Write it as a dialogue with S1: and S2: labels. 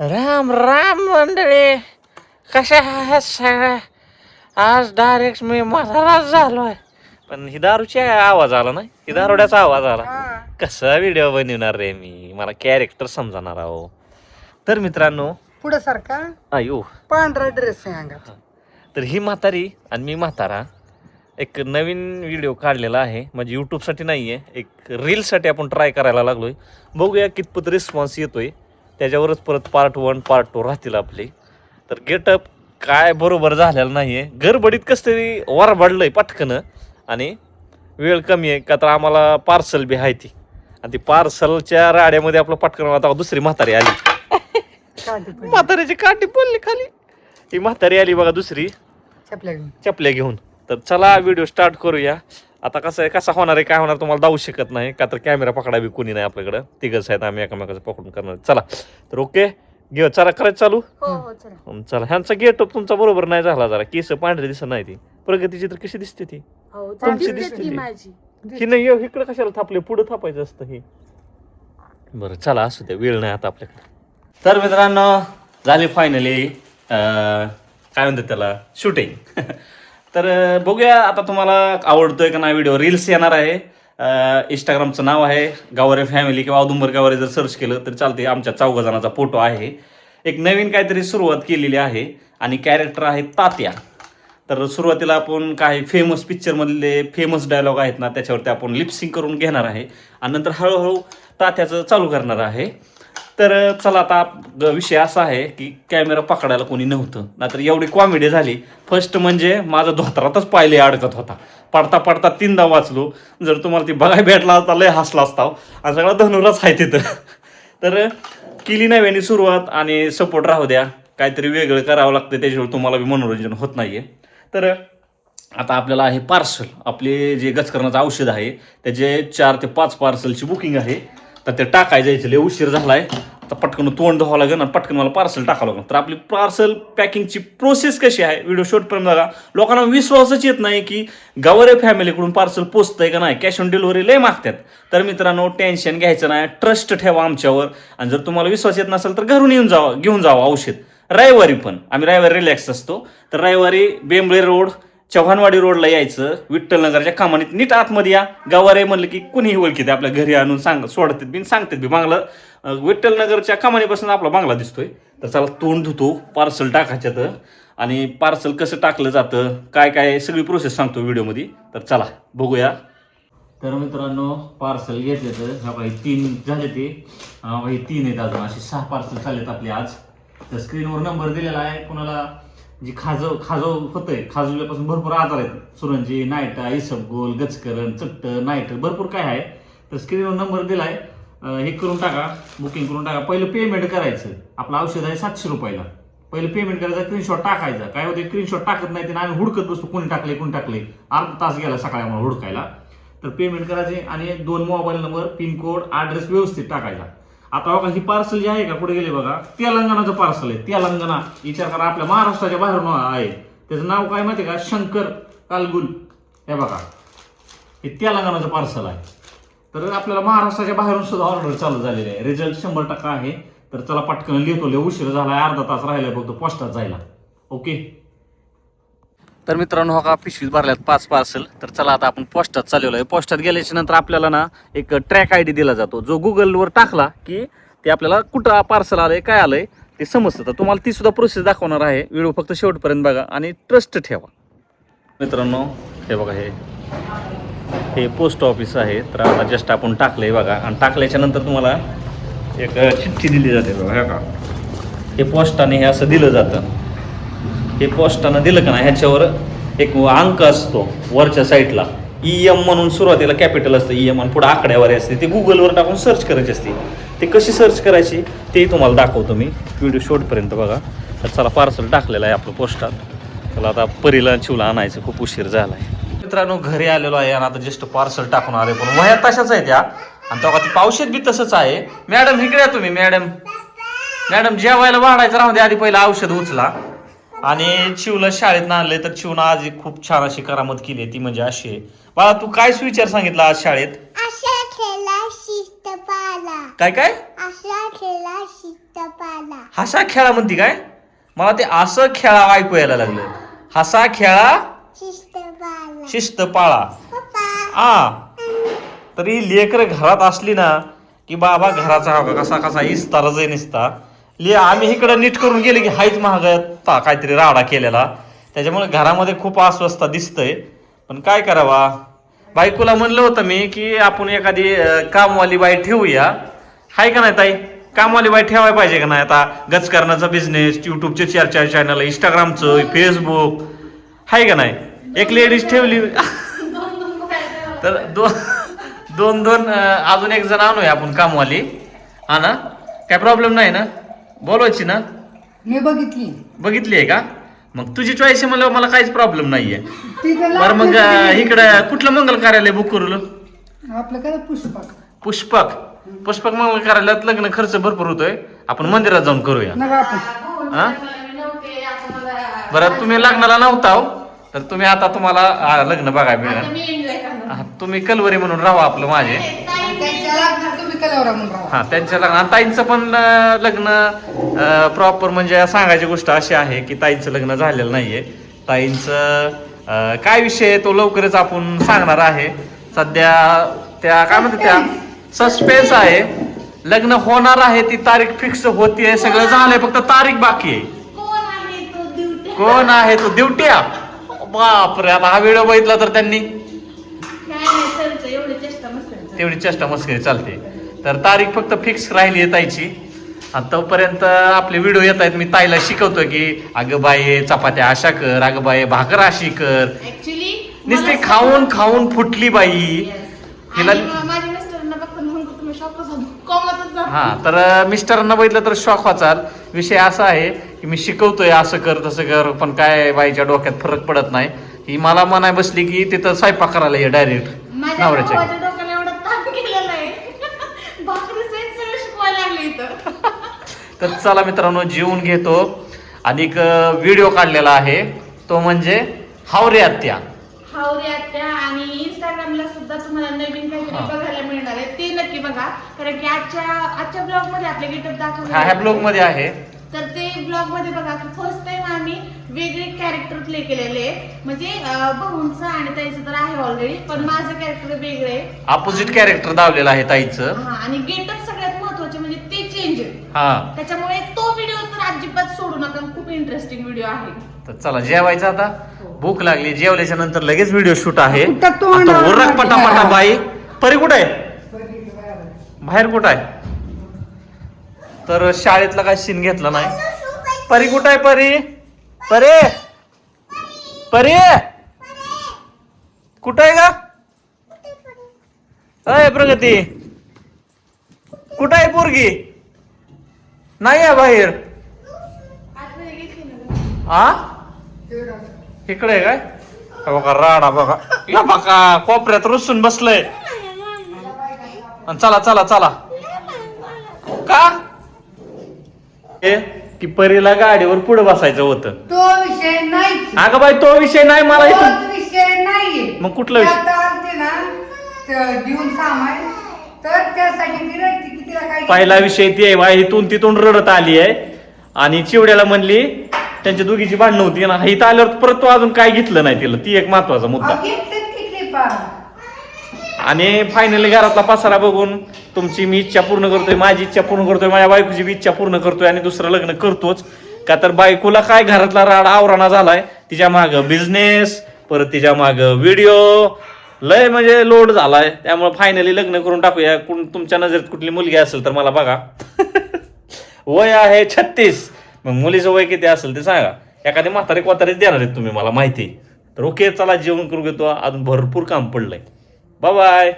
S1: राम राम मंडळी, कशा आहात सगळ्या? आज डायरेक्ट मी म्हाताराच झालोय. पण ही दारूची आवाज आला ना, ही दारुड्याचा आवाज आला. कसा व्हिडिओ बनवणार रे मी, मला कॅरेक्टर समजणार आहो. तर मित्रांनो,
S2: पुढे सारखा
S1: अयो
S2: पांढरा ड्रेस आहे अंगात.
S1: तर ही म्हातारी आणि मी म्हातारा एक नवीन व्हिडिओ काढलेला आहे. म्हणजे यूट्यूबसाठी नाही आहे, एक रीलसाठी आपण ट्राय करायला लागलोय. बघूया कितपत रिस्पॉन्स येतोय, त्याच्यावरच परत पार्ट 1 पार्ट 2 राहतील आपले. तर गेटअप काय बरोबर झालेलं नाही आहे, गडबडीत कसं तरी वरबडलंय पटकन, आणि वेळ कमी आहे का, तर आम्हाला पार्सल बी आहे ती. आणि ती पार्सलच्या राड्यामध्ये आपलं पटकन आता दुसरी म्हातारी आली. म्हातारीची काठी पडली खाली. ही म्हातारी आली बघा दुसरी चपल्या घेऊन. तर चला व्हिडिओ स्टार्ट करूया. आता कसं आहे, कसा होणार आहे काय होणार तुम्हाला दावू शकत नाही, का तर कॅमेरा पकडा बी कोणी नाही आपल्याकडं, तिघच आहेत आम्ही एकामेकाचं पकडून करणार. चला तर ओके, घेऊ चला करायचं चालू. चला, ह्यांचा गेटअप तुमचा बरोबर नाही झाला, जरा केस पांढरे दिसत नाही. ती प्रगतीची तर कशी दिसते ती, तुमची दिसते ती. ही नाही इकडे कशाला थापले, पुढे थापायचं असतं हे. बरं चला, असू द्या, वेळ नाही आता आपल्याकडे. तर मित्रांनो, झाली फायनली काय म्हणतात त्याला, शूटिंग. तर बघूया आता तुम्हाला आवडतोय का नाही व्हिडिओ. रील्स येणार आहे. इंस्टाग्रामचं नाव आहे गावरे फॅमिली, किंवा औदुंबर गावरे जर सर्च केलं तर चालते. आमच्या 4 जणांचा फोटो आहे. एक नवीन काहीतरी सुरुवात केलेली आहे, आणि कॅरेक्टर आहे तात्या. तर सुरुवातीला आपण काही फेमस पिक्चरमधले फेमस डायलॉग आहेत ना, त्याच्यावरती आपण लिपसिंग करून घेणार आहे, आणि नंतर हळूहळू तात्याचं चालू करणार आहे. तर चला, आता विषय असा आहे की कॅमेरा पकडायला कोणी नव्हतं, नाहीतर एवढी कॉमेडी झाली. फर्स्ट म्हणजे माझा धोत्रातच पाहिले अडकत होता, पडता पडता 3दा वाचलो. जर तुम्हाला ती बघायला भेटला असता लय हसला असता, आणि सगळा धनुराच आहे तिथं. तर केली नव्याने सुरुवात, आणि सपोर्ट राहू द्या. काहीतरी वेगळं करावं लागतं, त्याच्यावर तुम्हाला बी मनोरंजन होत नाहीये. तर आता आपल्याला आहे पार्सल. आपले जे गचकरणाचं औषध आहे त्याचे 4 ते 5 पार्सलची बुकिंग आहे. तर ते टाकाय जायचं, लय उशीर झालाय. आता पटकन तोंड धुवावं लागेल आणि पटकन मला पार्सल टाकावं लागेल. तर आपली पार्सल पॅकिंगची प्रोसेस कशी आहे, व्हिडिओ शॉर्टपर्यंत बघा. लोकांना विश्वासच येत नाही की गावरे फॅमिलीकडून पार्सल पोचतंय का नाही, कॅश ऑन डिलिव्हरी लय मागतात. तर मित्रांनो, टेन्शन घ्यायचं नाही, ट्रस्ट ठेवा आमच्यावर. आणि जर तुम्हाला विश्वास येत नसेल तर घरून घेऊन जावा औषध. रविवारी पण आम्ही रविवारी रिलॅक्स असतो. तर रविवारी बेंबळे रोड, चव्हाणवाडी रोडला यायचं, विठ्ठलनगरच्या कामानीत नीट आतमध्ये या. गावारे म्हणलं की कुणीही ओळखीते, आपल्या घरी आणून सोडतात बी सांगतात बी. बांगला विठ्ठलनगरच्या कामानीपासून आपला बांगला दिसतोय. तर चला, तोंड धुतो, पार्सल टाकायच्यात, आणि पार्सल कसं टाकलं जातं, काय काय सगळी प्रोसेस सांगतो व्हिडिओमध्ये. तर चला बघूया. तर मित्रांनो, पार्सल घेतले तर 3 झाले, ते 3 आहेत अजून, असे 6 पार्सल चाललेत आपले आज. तर स्क्रीनवर नंबर दिलेला आहे. कोणाला जी खाजव होतंय, खाजवल्यापासून भरपूर आजार आहेत, सुरंजी, नायटा, इसबगोल, गचकरण, चट्ट, नायट, भरपूर काय आहे. तर स्क्रीनवर नंबर दिलाय, हे करून टाका, बुकिंग करून टाका. पहिलं पेमेंट करायचं. आपलं औषध आहे 700 रुपयाला. पहिलं पेमेंट करायचं, स्क्रीनशॉट टाकायचा. काय होते, स्क्रीनशॉट टाकत नाही ते, आम्ही हुडकत बसतो कोणी टाकले. अर्धा तास गेला सकाळी आम्हाला हुडकायला. तर पेमेंट करायचे, आणि 2 मोबाईल नंबर, पिनकोड, ॲड्रेस व्यवस्थित टाकायचा. आता बघा, ही पार्सल जे आहे का, कुठे गेले बघा, तेलंगणाचं पार्सल आहे. तेलंगणा, विचार करा, आपल्या महाराष्ट्राच्या बाहेरून आहे. त्याचं नाव काय माहिती का, शंकर कालगुल. हे बघा, हे तेलंगणाचं पार्सल आहे. तर आपल्याला महाराष्ट्राच्या बाहेरून सुद्धा ऑर्डर चालू झालेली आहे. रिझल्ट 100% आहे. तर चला पटकन लिहितो, लय उशीर झाला, अर्धा तास राहिलाय फक्त पोस्टात जायला. ओके. तर मित्रांनो, हो का, पिशवीत भरल्यात 5 पार्सल. तर चला, आता आपण पोस्टात चाललेलो आहे. पोस्टात गेल्याच्या नंतर आपल्याला ना एक ट्रॅक ID दिला जातो, जो गुगलवर टाकला की ते आपल्याला कुठं पार्सल आलंय, काय आलंय ते समजतं. तर तुम्हाला ती सुद्धा प्रोसेस दाखवणार आहे. व्हिडिओ फक्त शेवटपर्यंत बघा, आणि ट्रस्ट ठेवा. मित्रांनो, हे बघा, हे पोस्ट ऑफिस आहे. तर आता जस्ट आपण टाकलंय बघा, आणि टाकल्याच्या नंतर तुम्हाला एक चिठ्ठी दिली जाते बघा. हे का, हे पोस्टाने हे असं दिलं जातं. हे पोस्टानं दिलं का नाही, ह्याच्यावर एक अंक असतो वरच्या साईडला. EM म्हणून सुरुवातीला कॅपिटल असतं, EM, आणि पुढे आकड्यावर असते. ते गुगलवर टाकून सर्च करायची असते. ते कशी सर्च करायची ते तुम्हाला दाखवतो मी. व्हिडिओ शेवटपर्यंत बघा. तर चला, पार्सल टाकलेलं आहे आपलं पोस्टात. चला, आता परीला चिवला आणायचं, खूप उशीर झाला आहे. मित्रांनो, घरी आलेलो आहे, आणि आता जस्ट पार्सल टाकून आले. पण वह्या तशाच आहेत त्या, आणि तेव्हा ती पावशेत बी तसंच आहे. मॅडम इकडे या तुम्ही. मॅडम जेवायला वाढायचं राहून दे, आधी पहिलं औषध उचला. आणि चिवला शाळेत आणले. तर चिवनं आज खूप छान अशी करामत केली. ती म्हणजे अशी आहे. बाळा, तू काय सुविचार सांगितला आज शाळेत? काय काय हसा खेळा म्हणती काय? मला ते असं खेळा ऐकू यायला लागलं. हसा खेळा शिस्त पाळा. तरी लेकर घरात असली ना की बाबा घराचा हा कसा कसा इस्तारा जाई निसता आम्ही इकडं नीट करून गेले की हायच महागात काहीतरी राडा केलेला. त्याच्यामुळे घरामध्ये खूप अस्वस्थता दिसतंय. पण काय करावा, बायकोला म्हणलं होतं मी की आपण एखादी कामवाली बाई ठेवूया. हाय का नाही ताई? कामवाली बाई ठेवायला पाहिजे का नाही? आता गजकरणाचा बिझनेस, युट्यूबचे 4 चॅनल, इंस्टाग्रामचं, फेसबुक, हाय का नाही? एक लेडीज ठेवली तर दोन अजून एक जण आणूया आपण कामवाली. हा ना, काय प्रॉब्लेम नाही ना? बोलवायची ना?
S2: मी
S1: बघितली आहे का? मग तुझी चॉईस आहे म्हणल्यावर मला काहीच प्रॉब्लेम नाहीये.
S2: तिथं
S1: बरं मग इकडं कुठलं मंगल कार्यालय बुक करू?
S2: आपलं काय
S1: पुष्पक मंगल कार्यालयात लग्न खर्च भरपूर होतोय. आपण मंदिरात जाऊन करूया. हा बरं, तुम्ही लग्नाला नव्हता हो, तर तुम्ही आता तुम्हाला लग्न बघायला मिळेल. तुम्ही कलवरी म्हणून राहा आपलं माझे. हा, त्यांच्या लग्न ताईंचं पण लग्न प्रॉपर म्हणजे सांगायची गोष्ट अशी आहे की ताईंचं लग्न झालेलं नाहीये. ताईंचं काय विषय तो लवकरच आपण सांगणार आहे. सध्या त्या काय म्हणतात त्या सस्पेन्स आहे. लग्न होणार आहे, ती तारीख फिक्स होतीये, सगळं झालंय, फक्त तारीख बाकी आहे. कोण आहे तो? दिवट्या. बापरे, आता हा व्हिडिओ बघितला तर त्यांनी तेवढी चेष्टा मस्करी चालते. तर तारीख फक्त फिक्स राहिली आहे ताईची. तोपर्यंत आपले व्हिडिओ येत आहेत. मी ताईला शिकवतोय की अगं बाई चपात्या अशा कर, अगं बाई भाकर अशी कर. नुसते खाऊन खाऊन फुटली बाई. तिला हा, तर मिस्टरांना बघितलं तर शॉक व्हाचाल. विषय असा आहे की मी शिकवतोय असं कर तसं कर, पण काय बाईच्या डोक्यात फरक पडत नाही. ही मला म्हणाय बसली की तिथं स्वयंपाक करायला ये डायरेक्ट नवऱ्याच्या. तर चला मित्रांनो, जेवून घेतो. आणि एक व्हिडिओ काढलेला आहे, तो म्हणजे हावरे आत्या.
S3: आणि इंस्टाग्रामला सुद्धा तुम्हाला नवीन काहीतरी बघायला मिळणार आहे, ते नक्की बघा. कारण की आजच्या ब्लॉग मध्ये आपले गेटअप दाखवले.
S1: ह्या ब्लॉग मध्ये आहे,
S3: तर ते ब्लॉग मध्ये बघा की फर्स्ट टाइम आम्ही वेगळे कॅरेक्टर प्ले केलेले आहे. म्हणजे भाऊंचं आणि ताईचं तर आहे ऑलरेडी, पण माझं कॅरेक्टर वेगळे आहे.
S1: अपोजिट कॅरेक्टर दावलेलं आहे ताईचं.
S3: आणि गेटअप सगळ्यात महत्वाचे म्हणजे ते चेंज आहे. त्याच्यामुळे तो व्हिडिओ तर अजिबात सोडू नका, खूप इंटरेस्टिंग व्हिडिओ आहे.
S1: तर चला जेवायचं आता, भूक लागली. जेवल्याच्या नंतर लगेच व्हिडिओ शूट आहे.
S2: आता
S1: उरक पटापटा. बाई परी कुठे आहे? बाहेर कुठं आहे? तर शाळेतला काय सीन घेतला नाही. परी कुठं आहे? परी कुठं आहे का? अय प्रगती, कुठं आहे पोरगी? नाही आहे बाहेर. इकडे आहे काय? बघा राडा, बघा या बघा कोपऱ्यात रुसून बसलंय. चला चला चला. का की परीला गाडीवर पुढे बसायचं होतं.
S2: तो विषय नाही.
S1: अगं बाई तो विषय नाही, मला इथून
S2: विषय नाहीये.
S1: मग कुठला विषय?
S2: देऊन सामान, तर त्यासाठी ती रडती की तिला काय.
S1: पहिला विषय ती आहे, इथून तिथून रडत आली आहे. आणि चिवड्याला म्हणली, त्यांच्या दोघीची भांडणं होती ना, इथं आल्यावर परत तो अजून काय घेतलं नाही तिला. ती एक महत्वाचा मुद्दा. आणि फायनली घरातला पसारा बघून तुमची मी इच्छा पूर्ण करतोय, माझी इच्छा पूर्ण करतोय, माझ्या बायकोची बी इच्छा पूर्ण करतोय, आणि दुसरं लग्न करतोच. का तर बायकोला काय घरातला राडा आवराणा झालाय. तिच्या माग बिझनेस, परत तिच्या माग व्हिडिओ, लय म्हणजे लोड झालाय. त्यामुळे फायनली लग्न करून टाकूया. तुमच्या नजरेत कुठली मुलगी असेल तर मला बघा. वय आहे 36. मग मुलीचं वय किती असेल ते सांगा. एखादी म्हातारी कोतारीच देणार आहेत तुम्ही, मला माहिती. तर ओके, चला जेवण करून घेतो, अजून भरपूर काम पडलंय. Bye bye.